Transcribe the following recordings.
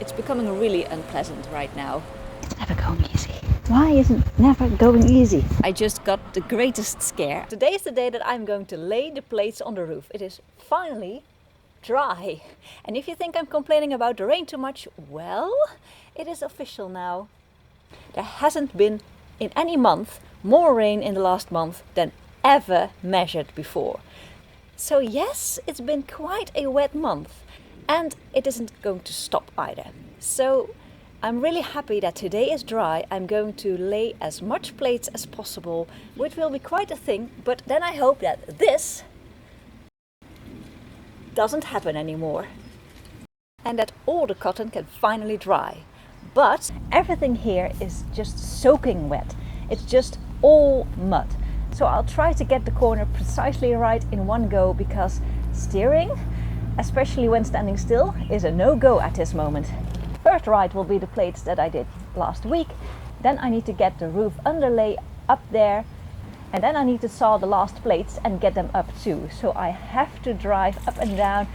It's becoming really unpleasant right now. It's never going easy. Why is it never going easy? I just got the greatest scare. Today is the day that I'm going to lay the plates on the roof. It is finally dry. And if you think I'm complaining about the rain too much, well, it is official now. There hasn't been in any month more rain in the last month than ever measured before. So yes, it's been quite a wet month, and it isn't going to stop either. So I'm really happy that today is dry. I'm going to lay as much plates as possible, which will be quite a thing, but then I hope that this doesn't happen anymore and that all the cotton can finally dry. But everything here is just soaking wet. It's just all mud. So I'll try to get the corner precisely right in one go, because steering, especially when standing still, is a no-go at this moment. First right will be the plates that I did last week. Then I need to get the roof underlay up there. And then I need to saw the last plates and get them up too. So I have to drive up and down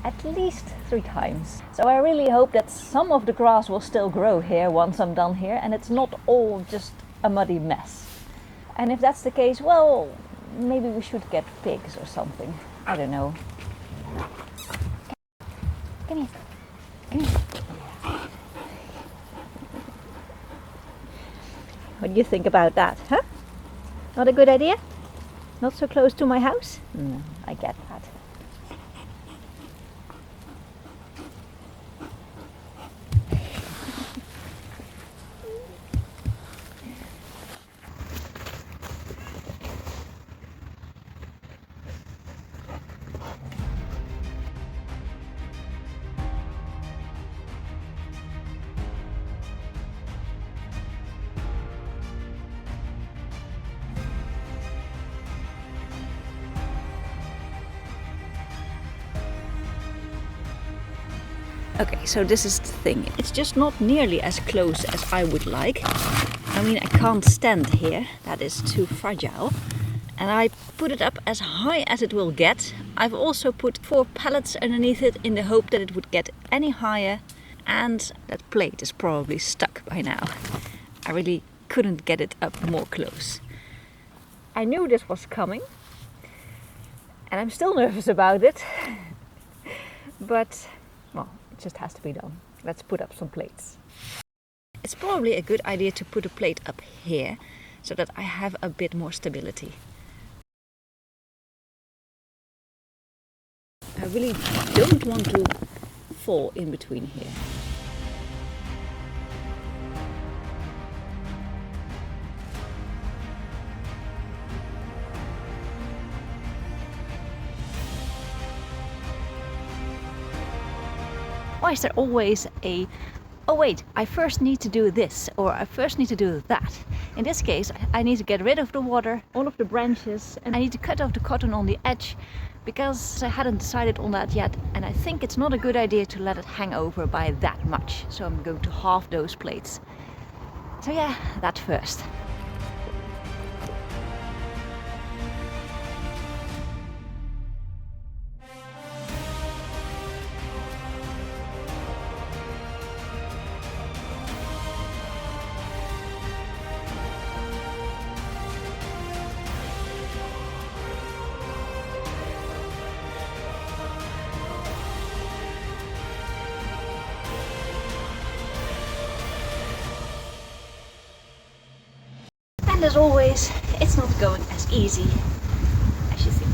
at least 3 times. So I really hope that some of the grass will still grow here once I'm done here, and it's not all just a muddy mess. And if that's the case, well, maybe we should get pigs or something. I don't know. Come here. Come here. What do you think about that, huh? Not a good idea? Not so close to my house? No, I get that. Okay, so this is the thing. It's just not nearly as close as I would like. I mean, I can't stand here. That is too fragile. And I put it up as high as it will get. I've also put 4 pallets underneath it in the hope that it would get any higher. And that plate is probably stuck by now. I really couldn't get it up more close. I knew this was coming. And I'm still nervous about it. But, well, it just has to be done. Let's put up some plates. It's probably a good idea to put a plate up here so that I have a bit more stability. I really don't want to fall in between here. Why is there always a, oh wait, I first need to do this, or I first need to do that? In this case, I need to get rid of the water, all of the branches, and I need to cut off the cotton on the edge, because I hadn't decided on that yet, and I think it's not a good idea to let it hang over by that much. So I'm going to halve those plates. So yeah, that first. And as always, it's not going as easy as you think.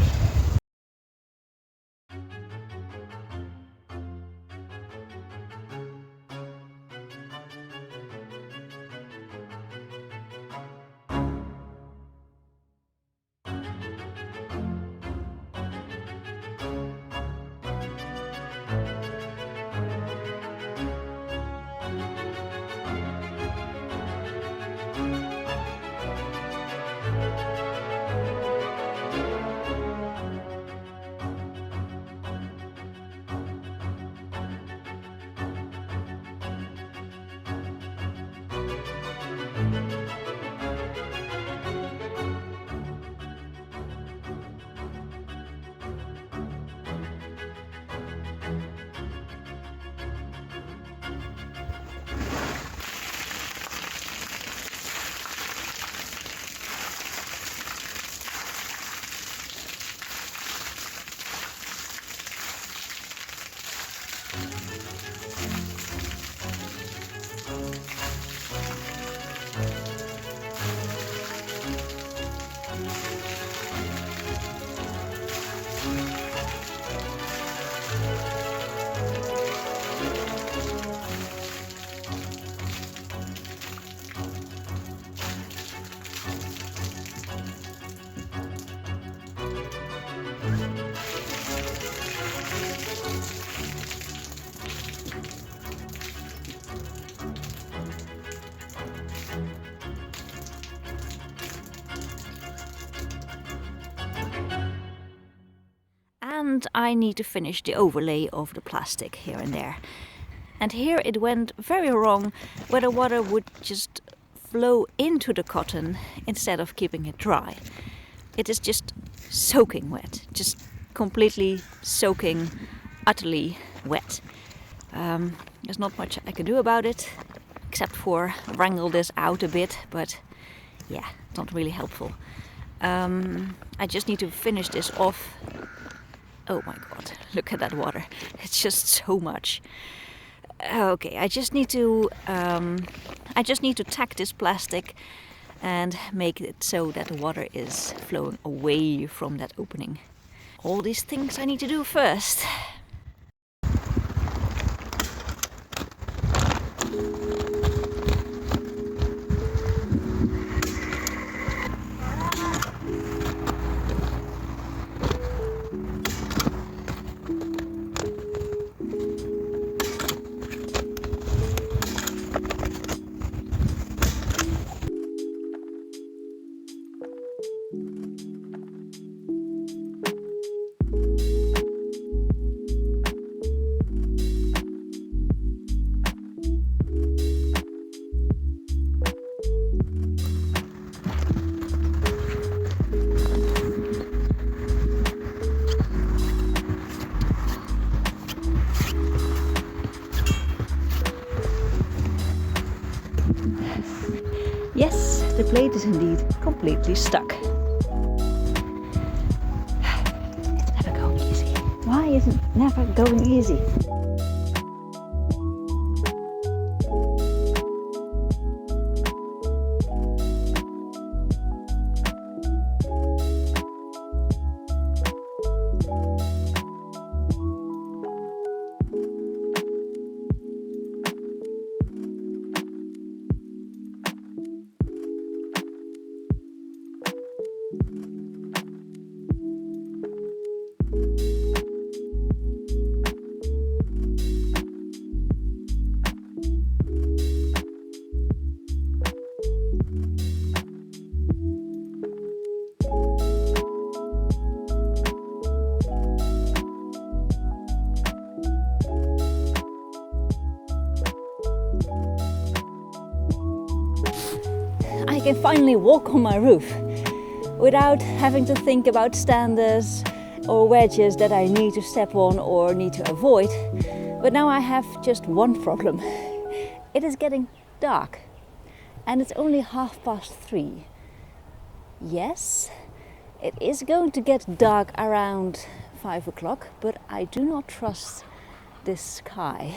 and I need to finish the overlay of the plastic here and there. And here it went very wrong, where the water would just flow into the cotton instead of keeping it dry. It is just soaking wet, just completely soaking, utterly wet. There's not much I can do about it, except for wrangle this out a bit, but yeah, it's not really helpful. I just need to finish this off. Oh my god, look at that water. It's just so much. Okay, I just need to tack this plastic and make it so that the water is flowing away from that opening. All these things I need to do first. Yes, the blade is indeed completely stuck. It's never going easy. Why is it never going easy? I can finally walk on my roof without having to think about standers or wedges that I need to step on or need to avoid. But now I have just one problem. It is getting dark and it's only 3:30. Yes, it is going to get dark around 5 o'clock, but I do not trust this sky.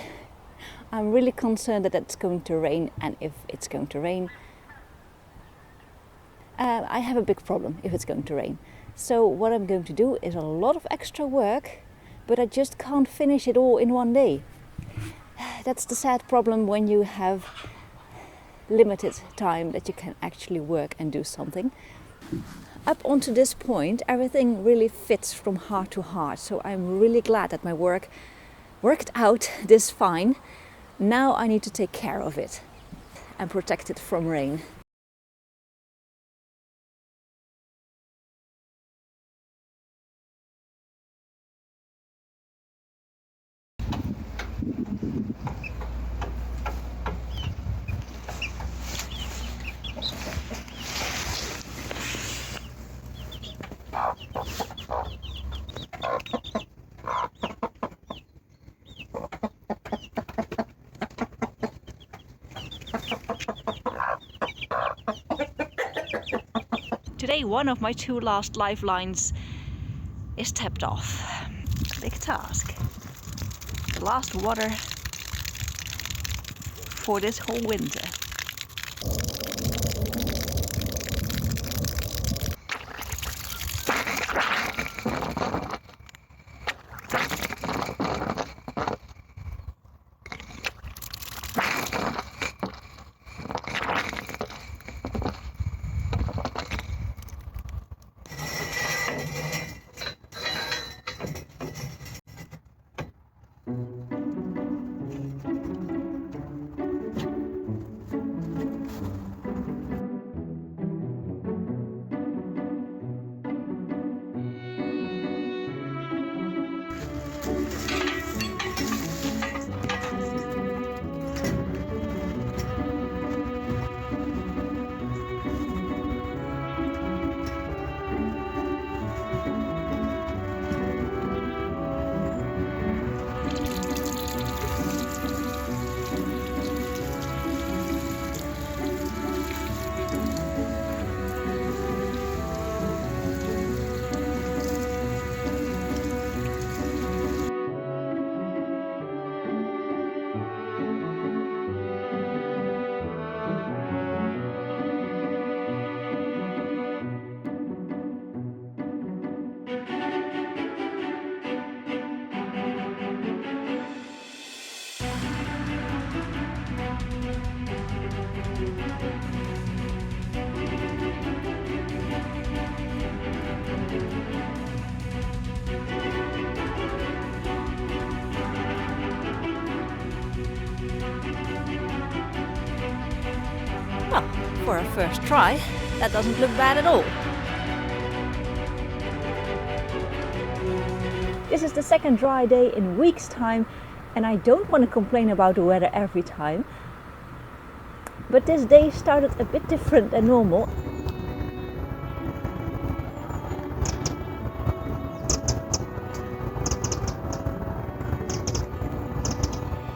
I'm really concerned that it's going to rain, and if it's going to rain, I have a big problem if it's going to rain. So what I'm going to do is a lot of extra work, but I just can't finish it all in one day. That's the sad problem when you have limited time that you can actually work and do something. Up onto this point, everything really fits from heart to heart. So I'm really glad that my work worked out this fine. Now I need to take care of it and protect it from rain. Today one of my two last lifelines is tapped off. Big task. The last water for this whole winter. Well, for a first try, that doesn't look bad at all. This is the second dry day in weeks' time, and I don't want to complain about the weather every time. But this day started a bit different than normal.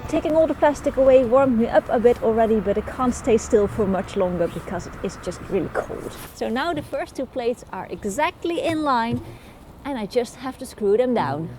Taking all the plastic away warmed me up a bit already, but I can't stay still for much longer because it is just really cold. So now the first two plates are exactly in line and I just have to screw them down.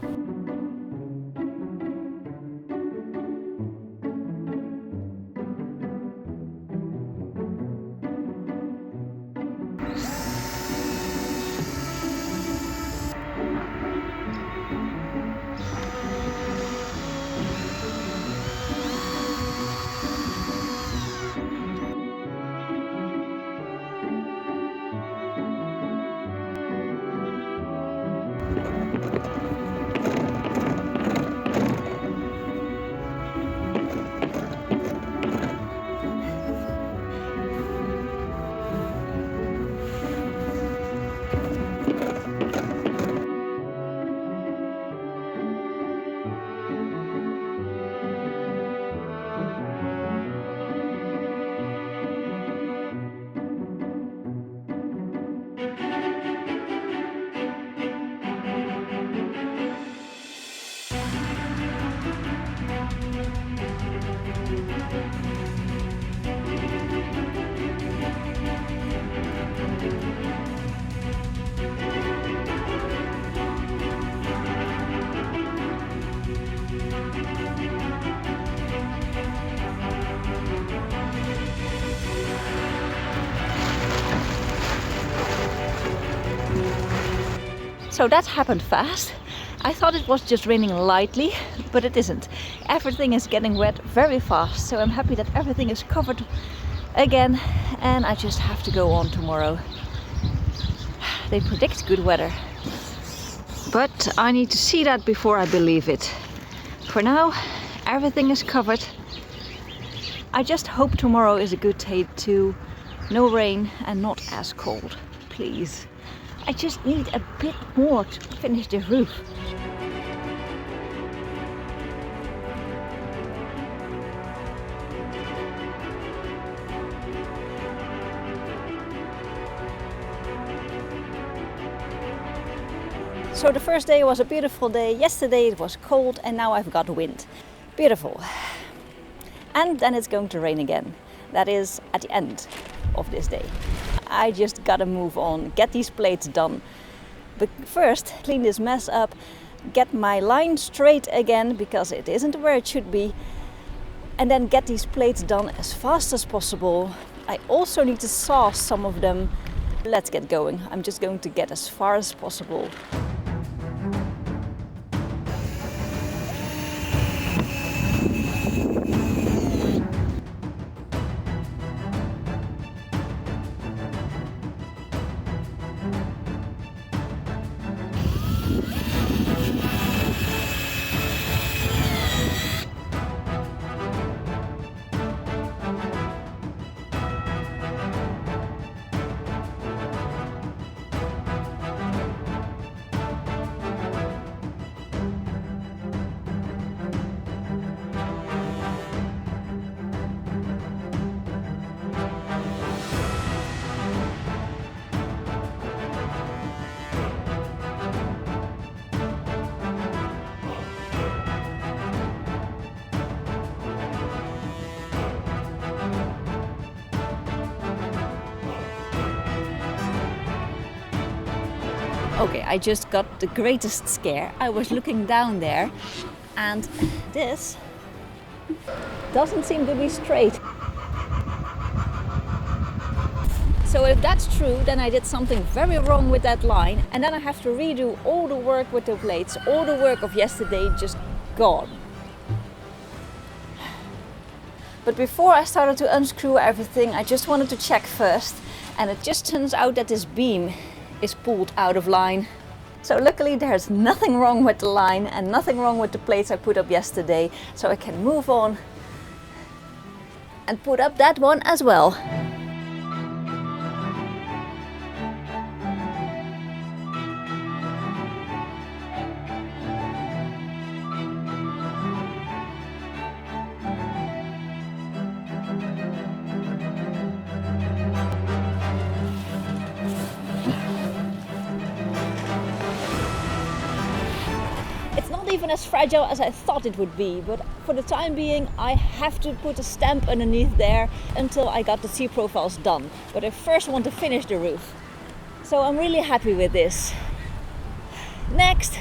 So that happened fast. I thought it was just raining lightly, but it isn't. Everything is getting wet very fast, so I'm happy that everything is covered again and I just have to go on tomorrow. They predict good weather. But I need to see that before I believe it. For now, everything is covered. I just hope tomorrow is a good day too. No rain and not as cold, please. I just need a bit more to finish the roof. So the first day was a beautiful day. Yesterday it was cold and now I've got wind. Beautiful. And then it's going to rain again. That is at the end of this day. I just gotta move on, get these plates done. But first, clean this mess up, get my line straight again because it isn't where it should be, and then get these plates done as fast as possible. I also need to saw some of them. Let's get going. I'm just going to get as far as possible. Okay, I just got the greatest scare. I was looking down there and this doesn't seem to be straight. So if that's true, then I did something very wrong with that line and then I have to redo all the work with the plates, all the work of yesterday just gone. But before I started to unscrew everything, I just wanted to check first, and it just turns out that this beam is pulled out of line. So luckily there's nothing wrong with the line and nothing wrong with the plates I put up yesterday, so I can move on and put up that one as well. even as fragile as I thought it would be, but for the time being I have to put a stamp underneath there until I got the sea profiles done. But I first want to finish the roof. So I'm really happy with this. Next!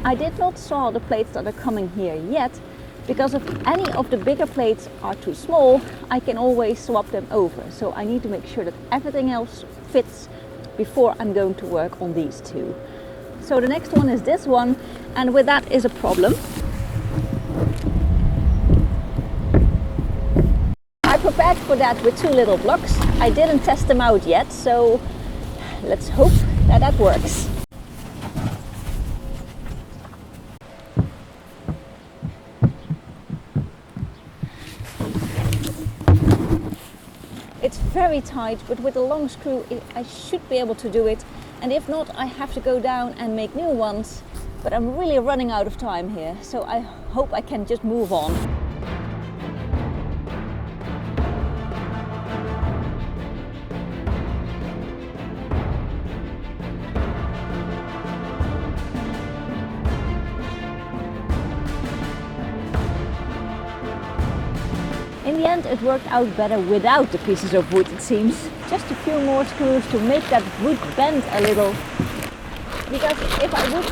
I did not saw the plates that are coming here yet, because if any of the bigger plates are too small, I can always swap them over. So I need to make sure that everything else fits before I'm going to work on these two. So the next one is this one, and with that is a problem. I prepared for that with 2 little blocks. I didn't test them out yet, so let's hope that that works. It's very tight, but with a long screw I should be able to do it, and if not I have to go down and make new ones, but I'm really running out of time here, so I hope I can just move on. In the end it worked out better without the pieces of wood, it seems. Just a few more screws to make that wood bend a little. Because if I would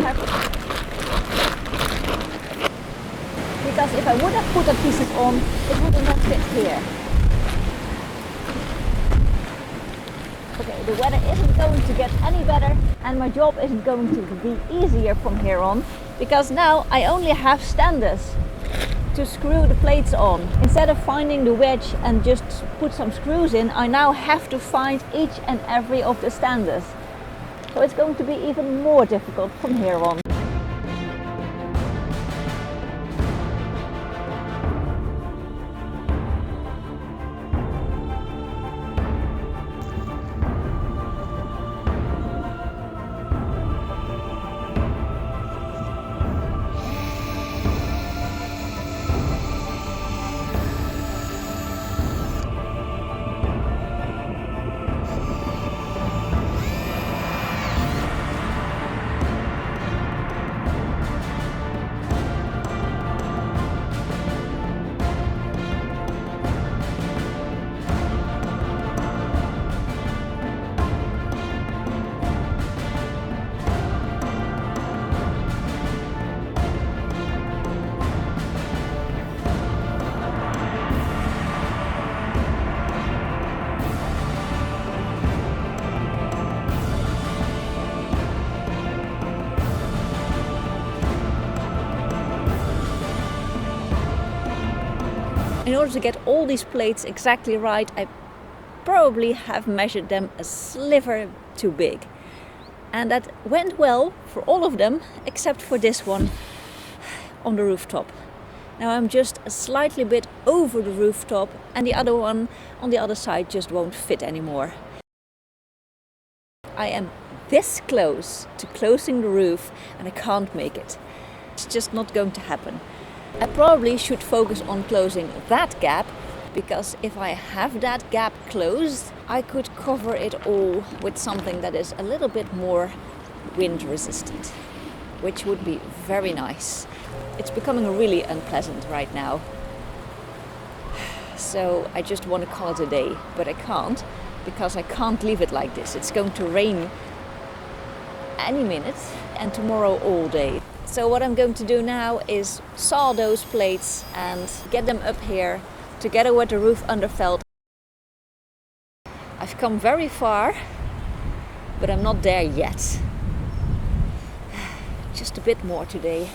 have put the pieces on, it would not fit here. Okay, the weather isn't going to get any better and my job isn't going to be easier from here on, because now I only have standers to screw the plates on. Instead of finding the wedge and just put some screws in, I now have to find each and every of the standers. So it's going to be even more difficult from here on. in order to get all these plates exactly right, I probably have measured them a sliver too big. And that went well for all of them, except for this one on the rooftop. Now I'm just a slightly bit over the rooftop, and the other one on the other side just won't fit anymore. I am this close to closing the roof and I can't make it. It's just not going to happen. I probably should focus on closing that gap, because if I have that gap closed, I could cover it all with something that is a little bit more wind resistant, which would be very nice. It's becoming really unpleasant right now. So I just want to call it a day, but I can't, because I can't leave it like this. It's going to rain any minute and tomorrow all day. So what I'm going to do now is saw those plates and get them up here together with the roof underfelt. I've come very far, but I'm not there yet. Just a bit more today.